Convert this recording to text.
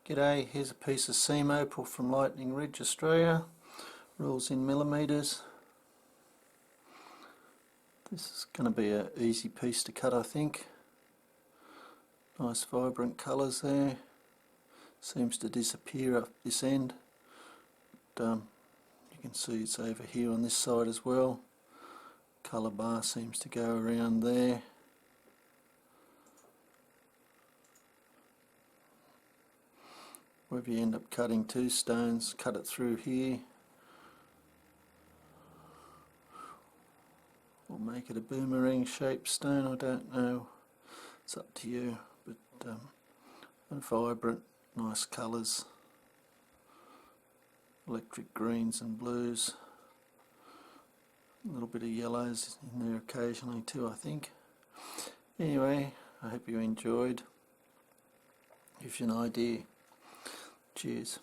G'day, here's a piece of seam opal from Lightning Ridge, Australia. Rules in millimetres. This is going to be an easy piece to cut, I think. Nice vibrant colours there. Seems to disappear up this end. But, you can see it's over here on this side as well. Colour bar seems to go around there. Whether you end up cutting two stones, cut it through here, or make it a boomerang shaped stone, I don't know, it's up to you, but and vibrant, nice colours, electric greens and blues, a little bit of yellows in there occasionally too, I think. Anyway, I hope you enjoyed. Gives you an idea. Cheers.